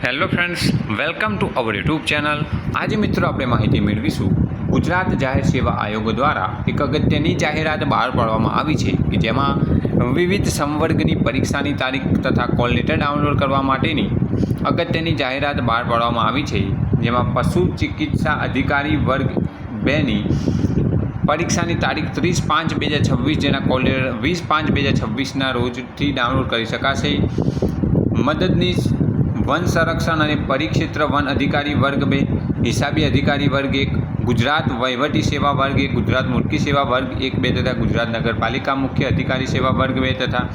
Hello friends, welcome to our YouTube channel. આજે મિત્રો આપણે માહિતી મેળવીશું ગુજરાત જાહેર સેવા આયોગ દ્વારા એક અગત્યની જાહેરાત બહાર પાડવામાં આવી છે કે જેમાં વિવિધ સંવર્ગની પરીક્ષાની તારીખ તથા કોલ લેટર ડાઉનલોડ કરવા માટેની અગત્યની જાહેરાત બહાર પાડવામાં આવી છે। જેમાં પશુ ચિકિત્સા અધિકારી વર્ગ 2ની પરીક્ષાની તારીખ 30/5/2026 જેના કોલ લેટર 20/5/2026ના રોજથી ડાઉનલોડ કરી શકાશે। મદદનીશ વન સંરક્ષણ અને પરિક્ષેત્ર વન અધિકારી વર્ગ 2, હિસાબી અધિકારી વર્ગ 1, ગુજરાત વહીવટી સેવા વર્ગ 1, ગુજરાત મૂલકી સેવા વર્ગ 1-2 તથા ગુજરાત નગરપાલિકા મુખ્ય અધિકારી સેવા વર્ગ 2 તથા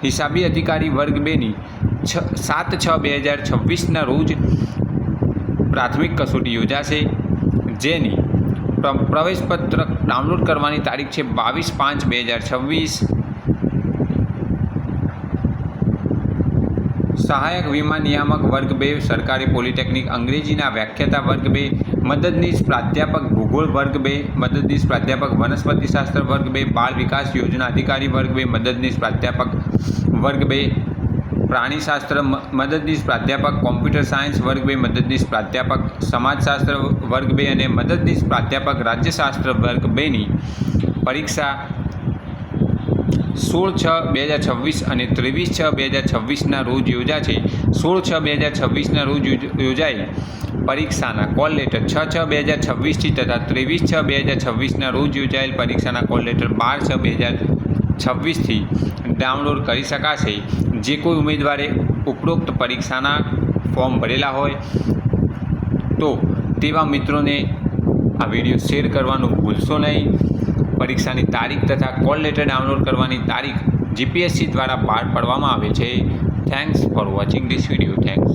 હિસાબી અધિકારી વર્ગ 2ની 7/6/2026ના રોજ પ્રાથમિક કસોટી યોજાશે। જેની પ્રવેશપત્ર ડાઉનલોડ કરવાની તારીખ છે 22/5/2026। સહાયક વીમા નિયામક વર્ગ 2, સરકારી પોલિટેકનિક અંગ્રેજીના વ્યાખ્યાતા વર્ગ 2, મદદનીશ પ્રાધ્યાપક ભૂગોળ વર્ગ 2, મદદનીશ પ્રાધ્યાપક વનસ્પતિશાસ્ત્ર વર્ગ 2, બાળ વિકાસ યોજના અધિકારી વર્ગ 2, મદદનીશ પ્રાધ્યાપક વર્ગ 2, પ્રાણીશાસ્ત્ર મદદનીશ પ્રાધ્યાપક કોમ્પ્યુટર સાયન્સ વર્ગ 2, મદદનીશ પ્રાધ્યાપક સમાજશાસ્ત્ર વર્ગ 2 અને મદદનીશ પ્રાધ્યાપક રાજ્યશાસ્ત્ર વર્ગ 2ની પરીક્ષા 16/6/2026 અને 23/6/2026ના રોજ યોજાશે। 16/6/2026ના રોજ યોજાયેલ પરીક્ષાના કોલ લેટર 6/6/2026થી તથા 23/6/2026ના રોજ યોજાયેલ પરીક્ષાના કોલ લેટર 12/6/2026થી ડાઉનલોડ કરી શકાશે। જે કોઈ ઉમેદવારે ઉપરોક્ત પરીક્ષાના ફોર્મ ભરેલા હોય તો તેવા મિત્રોને આ વિડીયો શેર કરવાનું ભૂલશો નહીં। પરીક્ષાની તારીખ તથા કોલ લેટર ડાઉનલોડ કરવાની તારીખ જીપીએસસી દ્વારા બહાર પાડવામાં આવે છે। Thanks for watching this video. Thanks.